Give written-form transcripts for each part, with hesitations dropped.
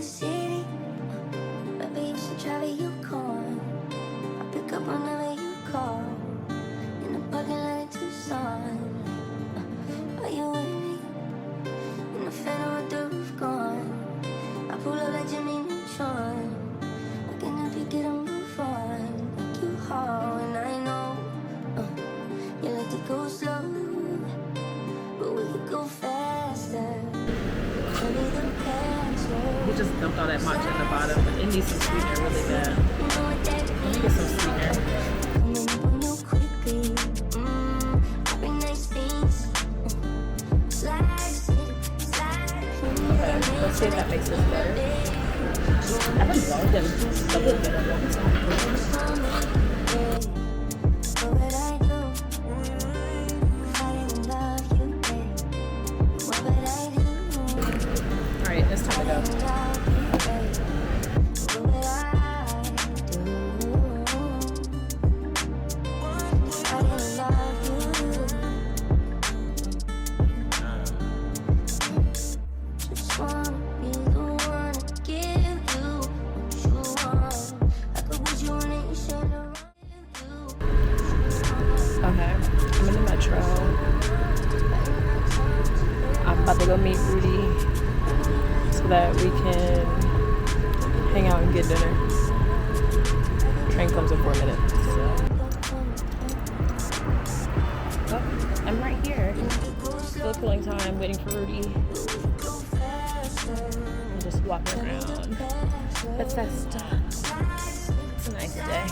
city. Baby, you should travel, you corn. I pick up whenever you call. In the parking lot in Tucson. Are you with me? In the phantom with the roof gone. I pull up like Jimmy Neutron. Looking up, you get a move on. Make you haul, and I know you like to go slow, but we could go faster. We just dumped all that matcha in the bottom. It needs some sweetener really bad. Let me get some sweetener. Okay, let's see if that makes this better. I haven't loved them a little bit of them. Alright, it's time to go. Okay, I'm in the metro. I'm about to go meet Rudy so that we can hang out and get dinner. Train comes in 4 minutes. Oh, I'm right here. Still killing time, waiting for Rudy. I'm just walking around. It's Festa. It's a nice day.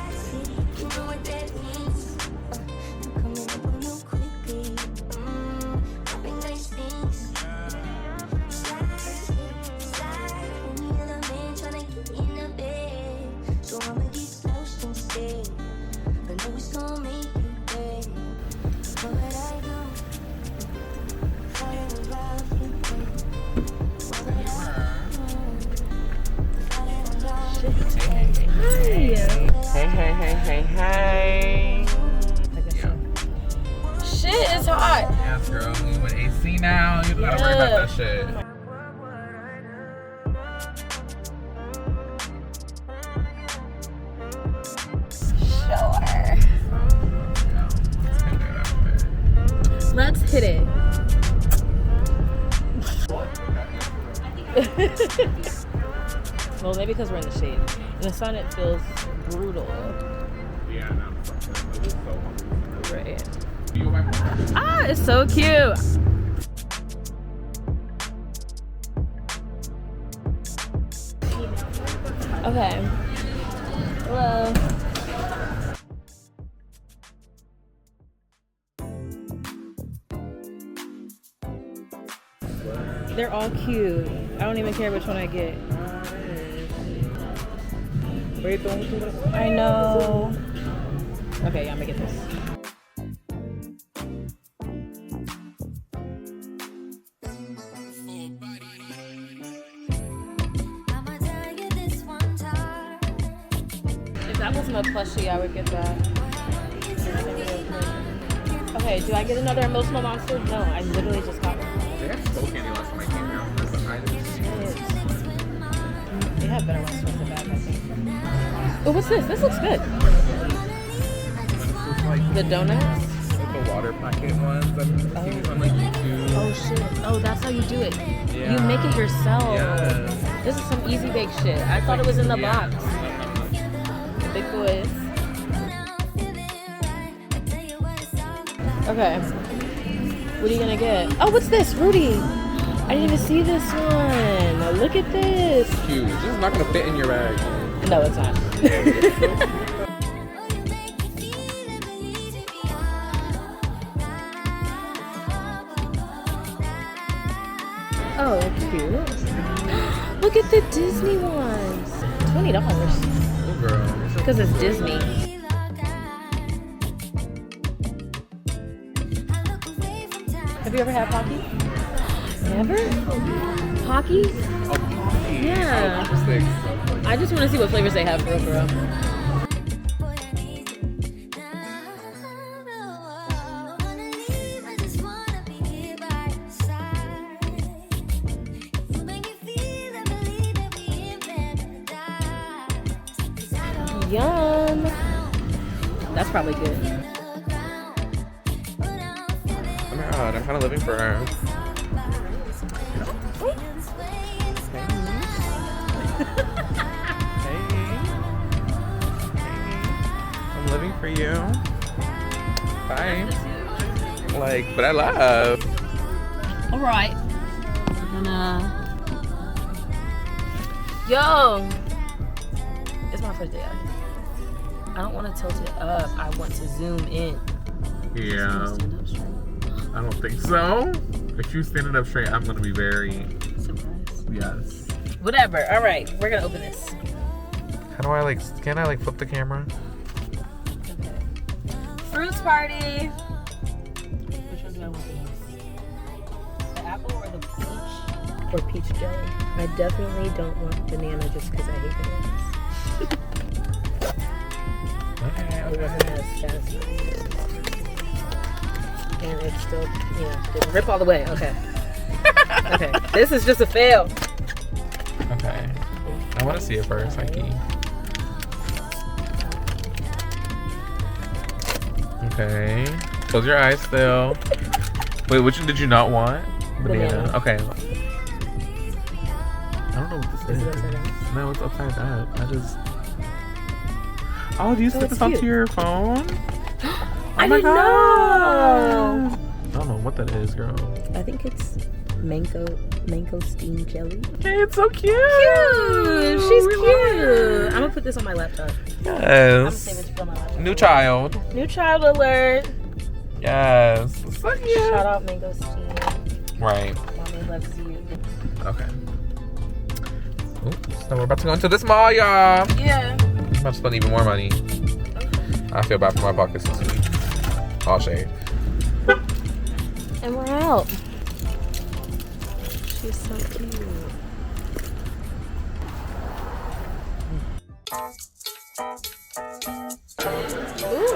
Hey. Shit, it's hot. Yes, girl. We with AC now. You don't gotta worry about that shit. Sure. Let's hit it. Well, maybe because we're in the shade. In the sun, it feels brutal. Yeah, no. It is so hot. Right. Ah, it's so cute. Okay. Hello. They're all cute. I don't even care which one I get. I know. Okay, yeah, I'm gonna get this. If that wasn't a plushie, I would get that. Okay, do I get another emotional monster? No, I literally just got one. They had skull candy last time I came here. They have better ones with the bag, I think. Oh, what's this? This looks good. Like The donuts? the water packet ones. I've seen on like YouTube. Oh shit. Oh, that's how you do it. Yeah. You make it yourself. Yes. This is some easy bake shit. I thought it was in the box. Big boys. Okay. What are you gonna get? Oh, what's this? Rudy. I didn't even see this one. Look at this. It's huge. This is not gonna fit in your bag. No, it's not. Oh, cute. Look at the Disney ones. $20. Oh, girl. Because it's Disney. Have you ever had Pocky? Never? Pocky? Oh, coffee. Yeah. Oh, sticks. I just want to see what flavors they have for real. Yum. That's probably good. Oh my god, I'm kind of living for her. I'm living for you. Bye. Like, but I love. All right. We're gonna. Yo, it's my first day. I don't want to tilt it up. I want to zoom in. Yeah. I don't think so. If you stand it up straight, I'm gonna be very surprised. Yes. Whatever. All right, we're gonna open this. How do I like? Can I like flip the camera? Okay. Fruits party. Which one do I want to use? The apple or the peach? Or peach jelly? I definitely don't want banana just because I hate bananas. Okay. It wasn't as satisfying. And it's still, didn't rip all the way. Okay. Okay. This is just a fail. Okay. I want to see it first, Mikey. Okay. Close your eyes still. Wait, which one did you not want? Banana. Okay. I don't know what this is. Is it upside down? No, it's upside down. I just. Oh, do you stick it's this onto cute. your phone? I didn't know. I don't know what that is, girl. I think it's mango steamed jelly. Okay, it's so cute. Cute. She's We love cute. her. I'm gonna put this on my laptop. I'm gonna Yes. save it for my laptop. New child. New child alert. Yes. So cute. Shout out mango steam. Right. Mommy loves you. Okay. Oops. So we're about to go into this mall, y'all. Yeah. I'm about to spend even more money. I feel bad for my pockets this week. All shade. And we're out. She's so cute. Ooh.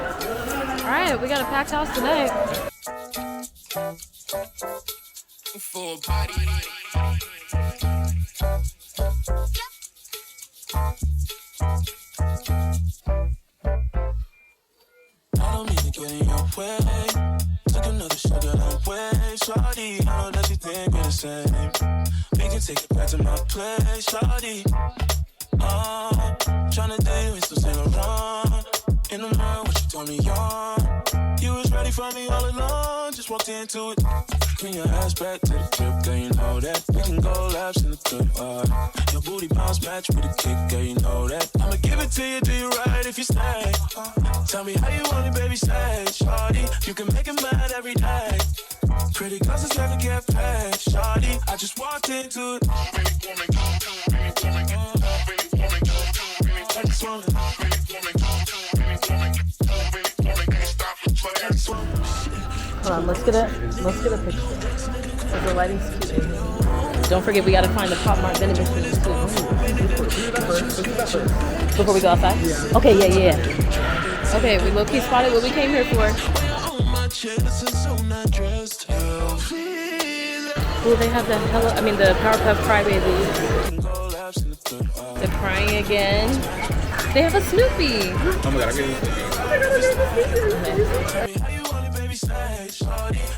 All right, we got a packed house tonight. For baddie. I don't mean to get in your way. Took another sugar away. Shawty, I know that you think we're the same. We can take it back to my place, Shawty. Tryna do you, it's still Saint Laurent. In the mirror, what you told me on. You was ready for me all along. Just walked into it. Bring your ass back to the crib, girl, you know that. We can go laps in the crib, your booty bounce match with a kick, girl, you know that. I'ma give it to you, do you right if you stay. Tell me how you want it, baby, say. Shawty, you can make it mad every day. Pretty girls just never get paid. Shawty, I just walked into it. Hold on, let's get a picture. Because the lighting's cute in here. Don't forget, we gotta find the Pop Mart vending machines too. Before we go outside? Yeah. Okay, yeah. Okay, we low-key spotted what we came here for. Oh, they have the the Powerpuff Crybabies. They're crying again. They have a Snoopy. Oh my god, I get it.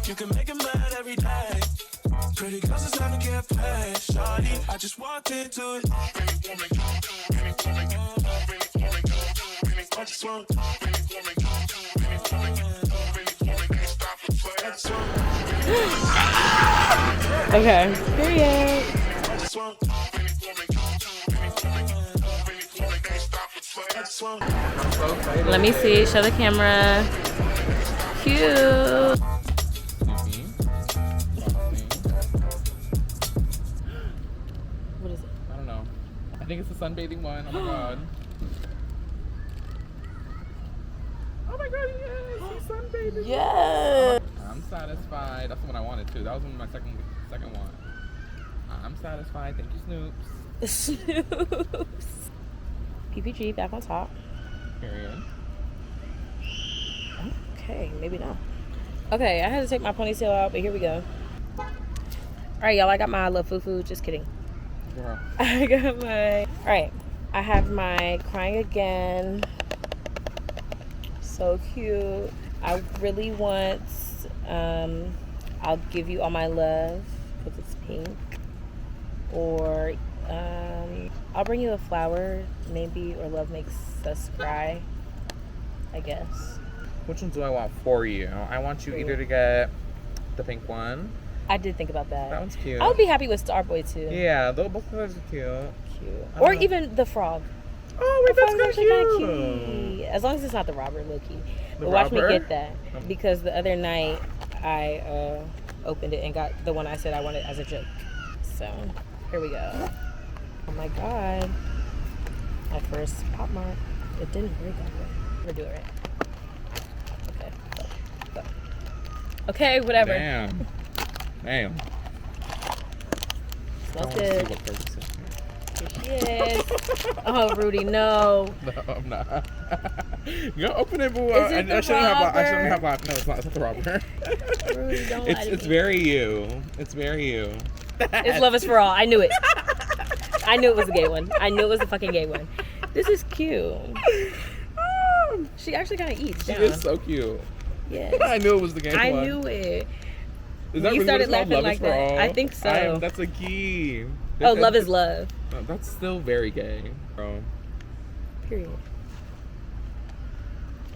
You can make it mad every day. Pretty girls just never get paid. Shawty, I just walked into it. I just want. Okay. Period. Let me see. Show the camera. Cute. What is it? I don't know. I think it's the sunbathing one. Oh my god. Oh my god, yes! He's sunbathing. Yeah. I'm satisfied. That's the one I wanted too. That was my second one. I'm satisfied. Thank you, Snoops. Snoops. PPG back on top. Period. Okay, maybe not. Okay, I had to take my ponytail out, but here we go. All right, y'all, I got my I love fufu. Just kidding. Girl. I got my... All right, I have my crying again. So cute. I really want I'll give you all my love because it's pink. Or I'll bring you a flower maybe, or love makes us cry, I guess. Which one do I want for you? I want you either to get the pink one. I did think about that. That one's cute. I would be happy with Starboy too. Yeah, both of those are cute. Or even the frog. Oh, wait, that's actually cute. Kinda cute. As long as it's not the robber, low-key. The But watch me robber? get that. Because the other night I opened it and got the one I said I wanted as a joke. So here we go. Oh my god. My first Pop Mart. It didn't break that way. We're doing it right. Okay. Go. Okay, whatever. Damn. Smells I wanna see good. what purpose it is. Here she is. Oh, Rudy, no. No, I'm not. Go open it, boo. Is it the I shouldn't have robber? No, it's not the robber. Rudy, don't lie to It's me. very you. It's very you. It's Love is for All. I knew it. I knew it was a gay one. I knew it was a fucking gay one. This is cute. She actually kind of eats She down. is so cute. Yeah. I knew it was the gay one. I knew it. Is that You really started what it's called? laughing Love like is for that. all? I think so. That's a key. Oh, love is love. No, that's still very gay, bro. Period.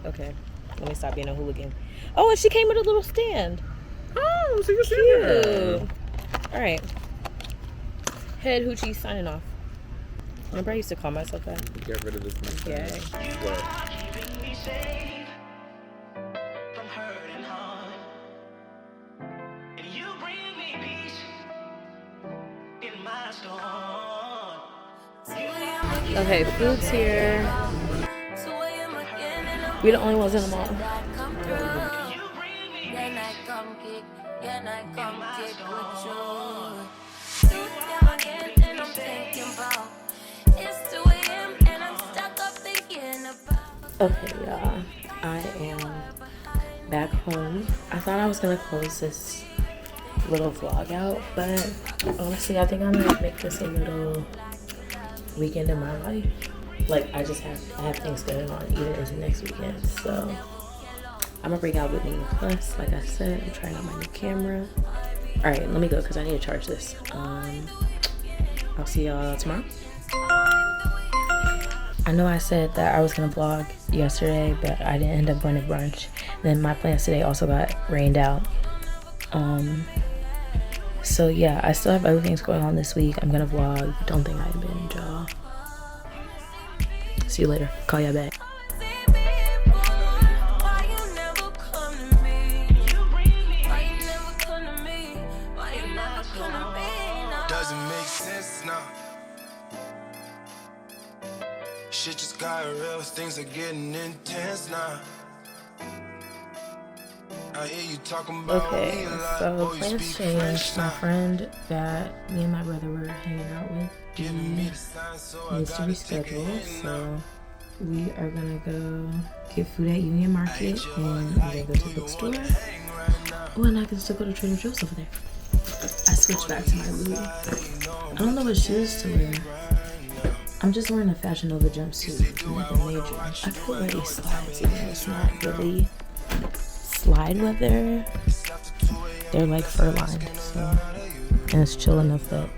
Okay. Let me stop being a hooligan. Oh, and she came with a little stand. Oh, so you're Cute. All right. Head Hoochie signing off. Remember I used to call myself that? Get rid of this mustache. What? Keeping me safe from hurt and harm. And you bring me peace in my storm. Okay, food's here. We the only ones in the mall. You bring me Then I come kick, then I come kick with you. 2 a.m. again, and I'm thinking about it's 2 a.m. and I'm stuck up thinking about. Okay, y'all. I am back home. I thought I was gonna close this little vlog out, but honestly, I think I'm gonna make this a little weekend in my life. Like, I have things going on even into next weekend, so I'm gonna bring out with me. Plus, like I said, I'm trying out my new camera. All right, let me go because I need to charge this. I'll see y'all tomorrow. I know I said that I was gonna vlog yesterday, but I didn't end up going to brunch. Then my plans today also got rained out. So yeah, I still have other things going on this week. I'm gonna vlog. Don't think I binge, y'all. See you later. Call y'all back. doesn't make sense now. Shit just got real, things are getting intense now. I hear you talking about Okay, me a lot. so Oh, you plans speak changed. French My now. friend that me and my brother were hanging out with, Giving me the sign, so I needs to gotta take it reschedule. in So now. we are gonna go get food at Union Market, and I'm gonna go to the bookstore. Oh, and I can still go to Trader Joe's over there. I switched back to my Louis. I don't know what shoes to wear. I'm just wearing a Fashion Nova jumpsuit, nothing major. I could wear these slides, even though it's not really slide weather. They're like fur lined, so, and it's chill enough that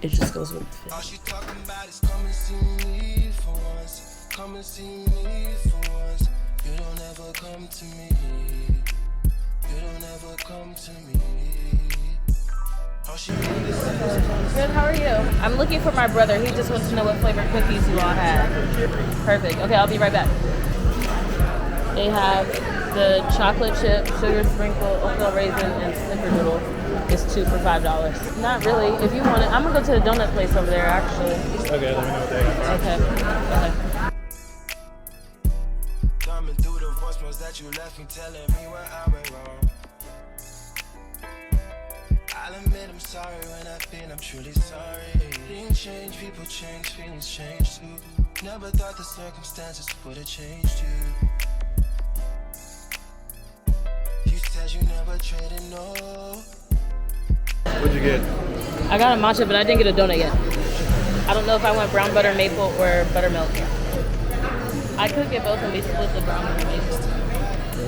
it just goes with the All fit. she talking about is come and see me for once. Come and see me for once. You don't ever come to me. You don't ever come to me. All she really says Good, how are you? I'm looking for my brother. He just wants to know what flavor cookies you all have. Perfect. Okay, I'll be right back. They have the chocolate chip, sugar sprinkle, oatmeal raisin, and snickerdoodle. It's 2 for $5. Not really. If you want it, I'm gonna go to the donut place over there. Actually. Okay, let me know what they are. Okay. coming through the voicemails that you left me, telling me where I went wrong. I'll admit I'm sorry when I feel I'm truly sorry. Things change, people change, feelings change too. Never thought the circumstances would have changed you. You said you never traded, no. What'd you get? I got a matcha, but I didn't get a donut yet. I don't know if I want brown butter maple or buttermilk. I could get both and we split the brown butter maple.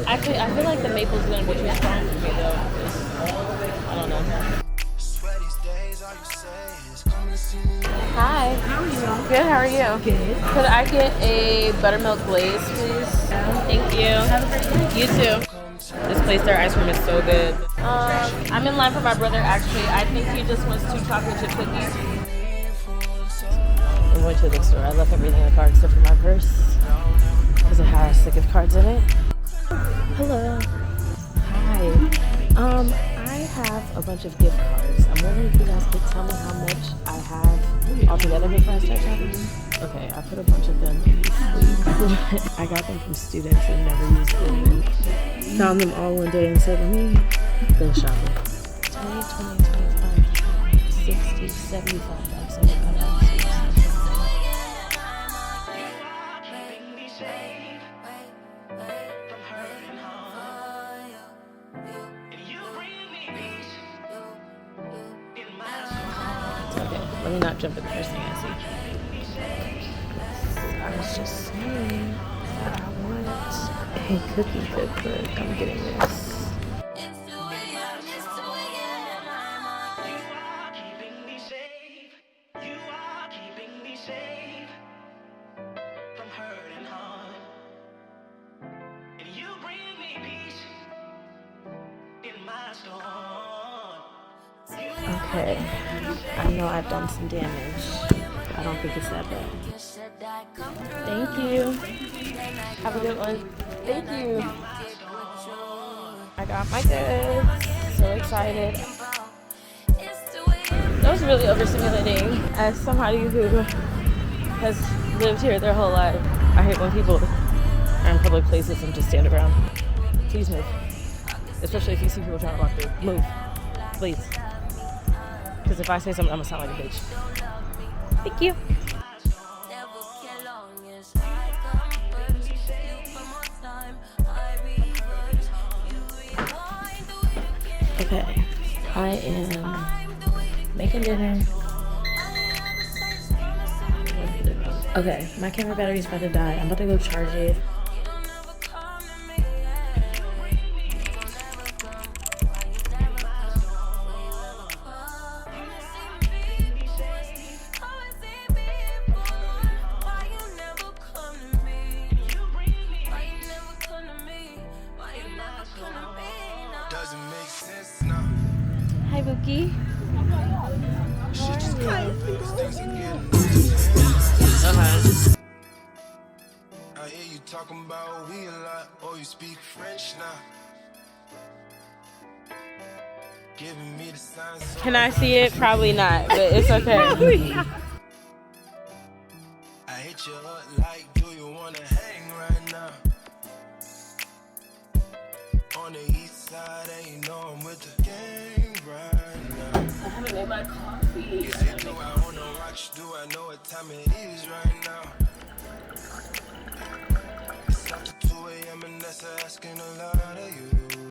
Actually, I feel like the maple's gonna be too strong for me though. I don't know. Hi. How are you? Good, how are you? Good. Could I get a buttermilk glaze, please? Thank you. Have a great day. You too. This place, their ice cream is so good. I'm in line for my brother actually. I think he just wants 2 chocolate chip cookies. I went to the bookstore. I left everything in the car except for my purse because it has the gift cards in it. Hello. Hi. I have a bunch of gift cards. I'm wondering if you guys could tell me how much I have altogether before I start shopping. Okay, I put a bunch of them in sleep. I got them from students and never used them. And found them all one day and said, let me go shopping. 20, 20, 25, 60, 75 bucks. Let me not jump at the first thing I see. I was just saying that I want a cookie cookbook. I'm getting this. Okay, I know I've done some damage. I don't think it's that bad. Thank you. Have a good one. Thank you. I got my goods. So excited. That was really overstimulating. As somebody who has lived here their whole life, I hate when people are in public places and just stand around. Please move. Especially if you see people trying to walk through. Move. Please. Because if I say something, I'm gonna sound like a bitch. Thank you. Okay, I am making dinner. Okay, my camera battery is about to die. I'm about to go charge it. Hi, Bookie. I hear you talking about we a lot, or you speak French now. Giving me the signs. Can I see it? Probably not, but it's okay. I hit you up like, do you wanna hang right now? On the east side, ain't know I'm with the gang right now. I haven't made my coffee. Do I own a watch? Do I know what time it is right now? It's after 2 a.m. and that's asking a lot of you.